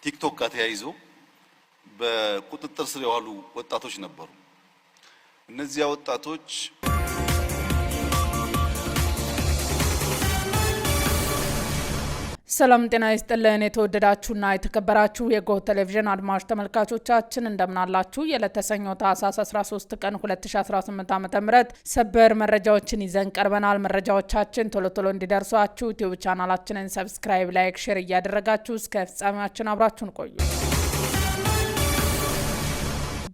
ቲክቶክ ጋር ተያይዞ በቁጥጥር ስር የዋሉ ወጣቶች ነበሩ። እነዚያ ወጣቶች ሰላም ጤና ይስጥልን። የተወደዳችሁና የተከበራችሁ የጎህ ቴሌቪዥን አድማጭ ተመልካቾቻችን እንደምናላችሁ። የዕለተ ሰኞ ታህሳስ 13 ቀን 2018 ዓ.ም ሰበር መረጃዎችን ይዘን ቀርበናል። መረጃዎቻችን ቶሎ ቶሎ እንዲደርሷችሁ ዩቲዩብ ቻናላችንን ሰብስክራይብ፣ ላይክ፣ ሼር እያደረጋችሁ እስከ ፍጻሜያችን አብራችሁን ቆዩ።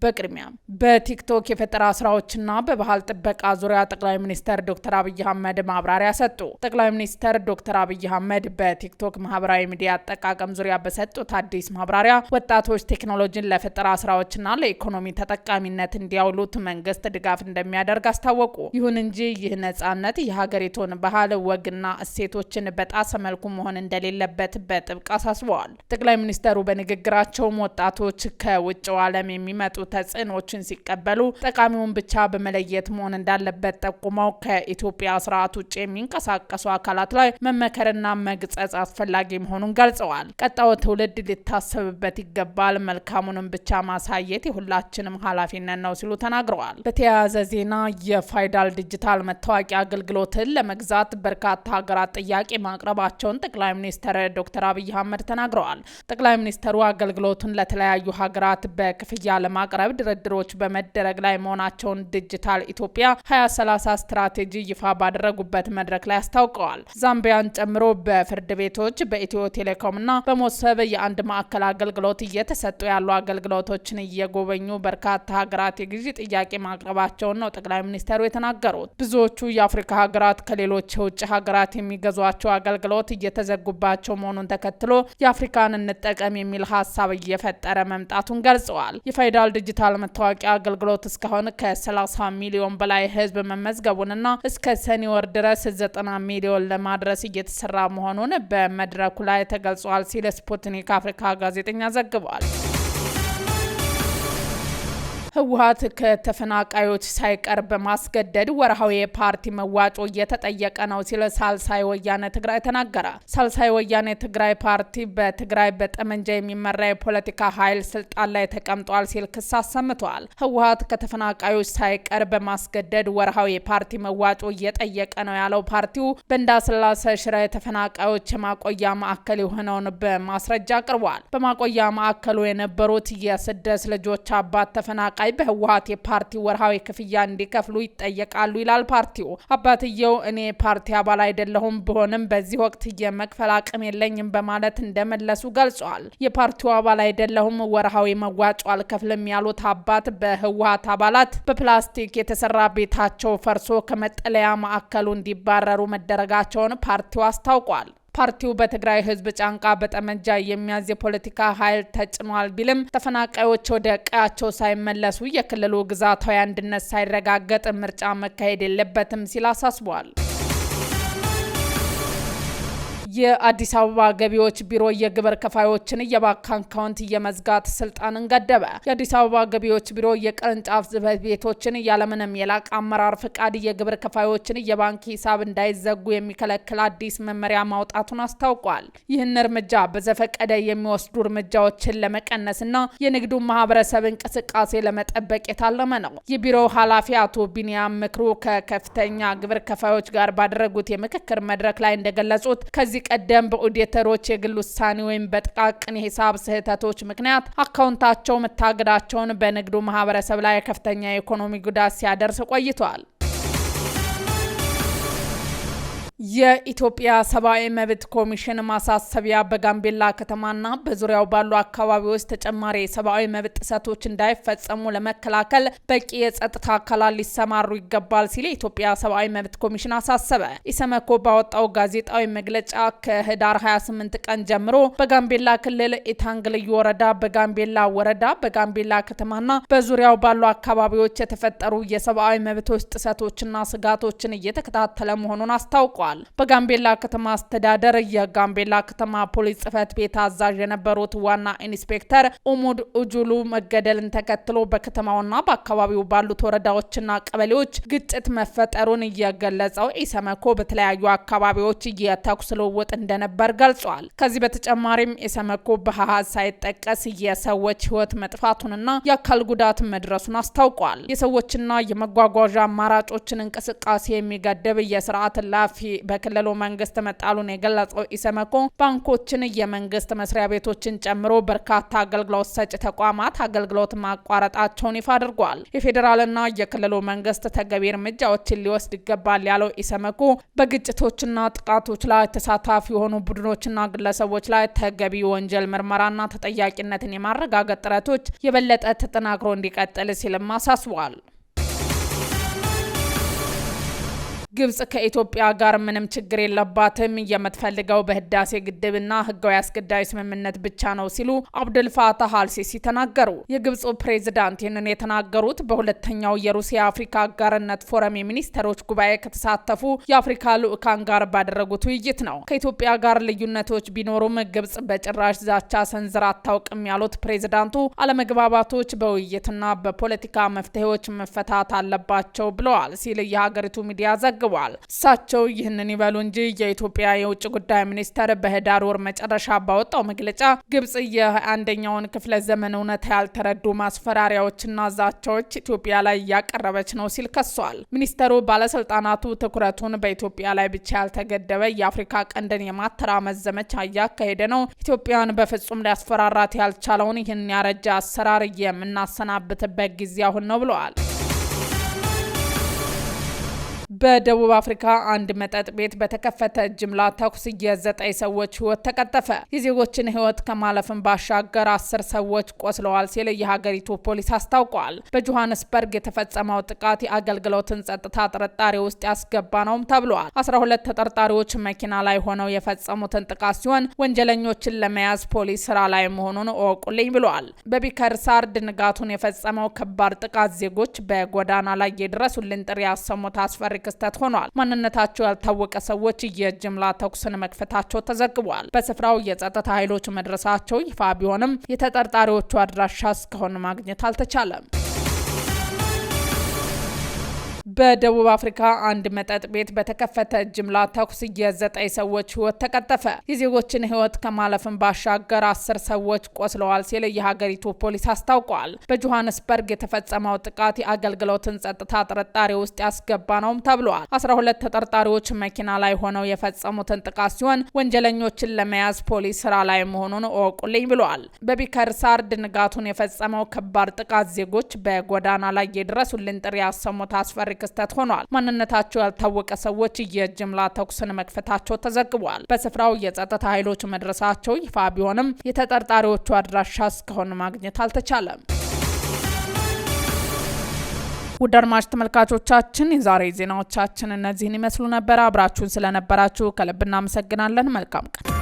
በቅድሚያ በቲክቶክ የፈጠራ ስራዎችና በባህል ጥበቃ ዙሪያ ጠቅላይ ሚኒስትር ዶክተር አብይ አህመድ ማብራሪያ ሰጡ። ጠቅላይ ሚኒስትር ዶክተር አብይ አህመድ በቲክቶክ ማህበራዊ ሚዲያ አጠቃቀም ዙሪያ በሰጡት አዲስ ማብራሪያ ወጣቶች ቴክኖሎጂን ለፈጠራ ስራዎችና ለኢኮኖሚ ተጠቃሚነት እንዲያውሉት መንግስት ድጋፍ እንደሚያደርግ አስታወቁ። ይሁን እንጂ ይህ ነጻነት የሀገሪቱን ባህል ወግና እሴቶችን በጣሰ መልኩ መሆን እንደሌለበት በጥብቅ አሳስበዋል። ጠቅላይ ሚኒስትሩ በንግግራቸውም ወጣቶች ከውጭው ዓለም የሚመጡ ተጽዕኖችን ሲቀበሉ ጠቃሚውን ብቻ በመለየት መሆን እንዳለበት ጠቁመው ከኢትዮጵያ ስርዓት ውጭ የሚንቀሳቀሱ አካላት ላይ መመከርና መግጸጽ አስፈላጊ መሆኑን ገልጸዋል። ቀጣዩ ትውልድ ሊታሰብበት ይገባል፣ መልካሙንም ብቻ ማሳየት የሁላችንም ኃላፊነት ነው ሲሉ ተናግረዋል። በተያያዘ ዜና የፋይዳል ዲጂታል መታወቂያ አገልግሎትን ለመግዛት በርካታ ሀገራት ጥያቄ ማቅረባቸውን ጠቅላይ ሚኒስትር ዶክተር አብይ አህመድ ተናግረዋል። ጠቅላይ ሚኒስትሩ አገልግሎቱን ለተለያዩ ሀገራት በክፍያ ለማቅረብ ድርድሮች በመደረግ ላይ መሆናቸውን ዲጂታል ኢትዮጵያ 2030 ስትራቴጂ ይፋ ባደረጉበት መድረክ ላይ አስታውቀዋል። ዛምቢያን ጨምሮ በፍርድ ቤቶች፣ በኢትዮ ቴሌኮምና በሞሰብ የአንድ ማዕከል አገልግሎት እየተሰጡ ያሉ አገልግሎቶችን እየጎበኙ በርካታ ሀገራት የግዢ ጥያቄ ማቅረባቸውን ነው ጠቅላይ ሚኒስትሩ የተናገሩት። ብዙዎቹ የአፍሪካ ሀገራት ከሌሎች የውጭ ሀገራት የሚገዟቸው አገልግሎት እየተዘጉባቸው መሆኑን ተከትሎ የአፍሪካን እንጠቀም የሚል ሀሳብ እየፈጠረ መምጣቱን ገልጸዋል። የፋይዳል ዲጂታል መታወቂያ አገልግሎት እስካሁን ከ30 ሚሊዮን በላይ ህዝብ መመዝገቡንና እስከ ሰኔ ወር ድረስ 90 ሚሊዮን ለማድረስ እየተሰራ መሆኑን በመድረኩ ላይ ተገልጿል ሲል ስፑትኒክ አፍሪካ ጋዜጠኛ ዘግቧል። ህወሓት ከተፈናቃዮች ሳይቀር በማስገደድ ወርሃዊ የፓርቲ መዋጮ እየተጠየቀ ነው ሲል ሳልሳይ ወያነ ትግራይ ተናገረ። ሳልሳይ ወያነ ትግራይ ፓርቲ በትግራይ በጠመንጃ የሚመራ የፖለቲካ ኃይል ስልጣን ላይ ተቀምጧል ሲል ክስ አሰምቷል። ህወሓት ከተፈናቃዮች ሳይቀር በማስገደድ ወርሃዊ የፓርቲ መዋጮ እየጠየቀ ነው ያለው ፓርቲው በእንዳስላሴ ሽረ የተፈናቃዮች የማቆያ ማዕከል የሆነውን በማስረጃ አቅርቧል። በማቆያ ማዕከሉ የነበሩት የስድስት ልጆች አባት ተፈናቃይ በህወሓት የፓርቲ ወርሃዊ ክፍያ እንዲከፍሉ ይጠየቃሉ ይላል ፓርቲው። አባትየው እኔ ፓርቲ አባል አይደለሁም፣ ቢሆንም በዚህ ወቅት የመክፈል አቅም የለኝም በማለት እንደመለሱ ገልጿል። የፓርቲው አባል አይደለሁም፣ ወርሃዊ መዋጮ አልከፍልም ያሉት አባት በህወሓት አባላት በፕላስቲክ የተሰራ ቤታቸው ፈርሶ ከመጠለያ ማዕከሉ እንዲባረሩ መደረጋቸውን ፓርቲው አስታውቋል። ፓርቲው በትግራይ ህዝብ ጫንቃ በጠመንጃ የሚያዝ የፖለቲካ ኃይል ተጭኗል ቢልም ተፈናቃዮች ወደ ቀያቸው ሳይመለሱ የክልሉ ግዛታዊ አንድነት ሳይረጋገጥ ምርጫ መካሄድ የለበትም ሲል አሳስቧል። የአዲስ አበባ ገቢዎች ቢሮ የግብር ከፋዮችን የባንክ አካውንት የመዝጋት ስልጣንን ገደበ። የአዲስ አበባ ገቢዎች ቢሮ የቅርንጫፍ ጽሕፈት ቤቶችን ያለምንም የላቀ አመራር ፍቃድ የግብር ከፋዮችን የባንክ ሂሳብ እንዳይዘጉ የሚከለክል አዲስ መመሪያ ማውጣቱን አስታውቋል። ይህን እርምጃ በዘፈቀደ የሚወስዱ እርምጃዎችን ለመቀነስና የንግዱ ማህበረሰብ እንቅስቃሴ ለመጠበቅ የታለመ ነው። የቢሮው ኃላፊ አቶ ቢኒያም ምክሩ ከከፍተኛ ግብር ከፋዮች ጋር ባደረጉት የምክክር መድረክ ላይ እንደገለጹት ከዚህ ቀደም በኦዲተሮች የግል ውሳኔ ወይም በጥቃቅን የሂሳብ ስህተቶች ምክንያት አካውንታቸው መታገዳቸውን በንግዱ ማህበረሰብ ላይ ከፍተኛ የኢኮኖሚ ጉዳት ሲያደርስ ቆይቷል። የኢትዮጵያ ሰብአዊ መብት ኮሚሽን ማሳሰቢያ በጋምቤላ ከተማና በዙሪያው ባሉ አካባቢዎች ተጨማሪ የሰብአዊ መብት ጥሰቶች እንዳይፈጸሙ ለመከላከል በቂ የጸጥታ አካላት ሊሰማሩ ይገባል ሲል የኢትዮጵያ ሰብአዊ መብት ኮሚሽን አሳሰበ። ኢሰመኮ ባወጣው ጋዜጣዊ መግለጫ ከህዳር 28 ቀን ጀምሮ በጋምቤላ ክልል ኢታንግ ልዩ ወረዳ፣ በጋምቤላ ወረዳ፣ በጋምቤላ ከተማና በዙሪያው ባሉ አካባቢዎች የተፈጠሩ የሰብአዊ መብቶች ጥሰቶችና ስጋቶችን እየተከታተለ መሆኑን አስታውቋል። ብለዋል። በጋምቤላ ከተማ አስተዳደር የጋምቤላ ከተማ ፖሊስ ጽሕፈት ቤት አዛዥ የነበሩት ዋና ኢንስፔክተር ኡሙድ ኡጁሉ መገደልን ተከትሎ በከተማውና በአካባቢው ባሉት ወረዳዎችና ቀበሌዎች ግጭት መፈጠሩን የገለጸው ኢሰመኮ በተለያዩ አካባቢዎች የተኩስ ልውውጥ እንደነበር ገልጿል። ከዚህ በተጨማሪም ኢሰመኮ በአሃዝ ሳይጠቀስ የሰዎች ሕይወት መጥፋቱንና የአካል ጉዳት መድረሱን አስታውቋል። የሰዎችና የመጓጓዣ አማራጮችን እንቅስቃሴ የሚገድብ የስርዓት እላፊ በክልሉ መንግስት መጣሉን የገለጸው ኢሰመኮ ባንኮችን፣ የመንግስት መስሪያ ቤቶችን ጨምሮ በርካታ አገልግሎት ሰጪ ተቋማት አገልግሎት ማቋረጣቸውን ይፋ አድርጓል። የፌዴራልና የክልሉ መንግስት ተገቢ እርምጃዎችን ሊወስድ ይገባል ያለው ኢሰመኮ በግጭቶችና ጥቃቶች ላይ ተሳታፊ የሆኑ ቡድኖችና ግለሰቦች ላይ ተገቢ ወንጀል ምርመራና ተጠያቂነትን የማረጋገጥ ጥረቶች የበለጠ ተጠናክሮ እንዲቀጥል ሲልም አሳስቧል። ግብጽ ከኢትዮጵያ ጋር ምንም ችግር የለባትም፣ የምትፈልገው በህዳሴ ግድብና ህጋዊ አስገዳጅ ስምምነት ብቻ ነው ሲሉ አብዱል ፋታህ አልሲሲ ተናገሩ። የግብጽ ፕሬዝዳንት ይህንን የተናገሩት በሁለተኛው የሩሲያ አፍሪካ አጋርነት ፎረም የሚኒስትሮች ጉባኤ ከተሳተፉ የአፍሪካ ልዑካን ጋር ባደረጉት ውይይት ነው። ከኢትዮጵያ ጋር ልዩነቶች ቢኖሩም ግብጽ በጭራሽ ዛቻ ሰንዝራ አታውቅም ያሉት ፕሬዝዳንቱ አለመግባባቶች በውይይትና በፖለቲካ መፍትሄዎች መፈታት አለባቸው ብለዋል ሲል የሀገሪቱ ሚዲያ ዘግቧል። እሳቸው ይህንን ይበሉ እንጂ የኢትዮጵያ የውጭ ጉዳይ ሚኒስተር በህዳር ወር መጨረሻ ባወጣው መግለጫ ግብጽ የ21ኛውን ክፍለ ዘመን እውነት ያልተረዱ ማስፈራሪያዎችና ዛቻዎች ኢትዮጵያ ላይ ያቀረበች ነው ሲል ከሷል። ሚኒስተሩ ባለስልጣናቱ ትኩረቱን በኢትዮጵያ ላይ ብቻ ያልተገደበ የአፍሪካ ቀንድን የማተራመስ ዘመቻ እያካሄደ ነው፣ ኢትዮጵያን በፍጹም ሊያስፈራራት ያልቻለውን ይህን ያረጀ አሰራር የምናሰናብትበት ጊዜ አሁን ነው ብለዋል። በደቡብ አፍሪካ አንድ መጠጥ ቤት በተከፈተ ጅምላ ተኩስ የ9 ሰዎች ህይወት ተቀጠፈ። የዜጎችን ህይወት ከማለፍን ባሻገር 10 ሰዎች ቆስለዋል ሲል የሀገሪቱ ፖሊስ አስታውቋል። በጆሃንስበርግ የተፈጸመው ጥቃት የአገልግሎትን ጸጥታ ጥርጣሬ ውስጥ ያስገባ ነውም ተብሏል። 12 ተጠርጣሪዎች መኪና ላይ ሆነው የፈጸሙትን ጥቃት ሲሆን ወንጀለኞችን ለመያዝ ፖሊስ ስራ ላይ መሆኑን እወቁልኝ ብሏል። በቢከርሳርድ ንጋቱን የፈጸመው ከባድ ጥቃት ዜጎች በጎዳና ላይ የድረሱልን ጥሪ ያሰሙት አስፈሪ ክስተት ሆኗል። ማንነታቸው ያልታወቀ ሰዎች የጅምላ ተኩስን መክፈታቸው ተዘግቧል። በስፍራው የጸጥታ ኃይሎች መድረሳቸው ይፋ ቢሆንም የተጠርጣሪዎቹ አድራሻ እስካሁን ማግኘት አልተቻለም። በደቡብ አፍሪካ አንድ መጠጥ ቤት በተከፈተ ጅምላ ተኩስ የ9 ሰዎች ህይወት ተቀጠፈ። የዜጎችን ህይወት ከማለፍን ባሻገር 10 ሰዎች ቆስለዋል ሲል የሀገሪቱ ፖሊስ አስታውቋል። በጆሃንስበርግ የተፈጸመው ጥቃት የአገልግሎትን ጸጥታ ጥርጣሬ ውስጥ ያስገባ ነውም ተብሏል። 12 ተጠርጣሪዎች መኪና ላይ ሆነው የፈጸሙትን ጥቃት ሲሆን ወንጀለኞችን ለመያዝ ፖሊስ ስራ ላይ መሆኑን እወቁልኝ ብሏል። በቢከርሳርድ ንጋቱን የፈጸመው ከባድ ጥቃት ዜጎች በጎዳና ላይ የድረሱልን ጥሪ ያሰሙት አስፈሪ ክስተት ሆኗል። ማንነታቸው ያልታወቀ ሰዎች የጅምላ ተኩስን መክፈታቸው ተዘግቧል። በስፍራው የጸጥታ ኃይሎች መድረሳቸው ይፋ ቢሆንም የተጠርጣሪዎቹ አድራሻ እስካሁን ማግኘት አልተቻለም። ውድ አድማጭ ተመልካቾቻችን የዛሬ ዜናዎቻችን እነዚህን ይመስሉ ነበር። አብራችሁን ስለነበራችሁ ከልብ እናመሰግናለን። መልካም ቀን።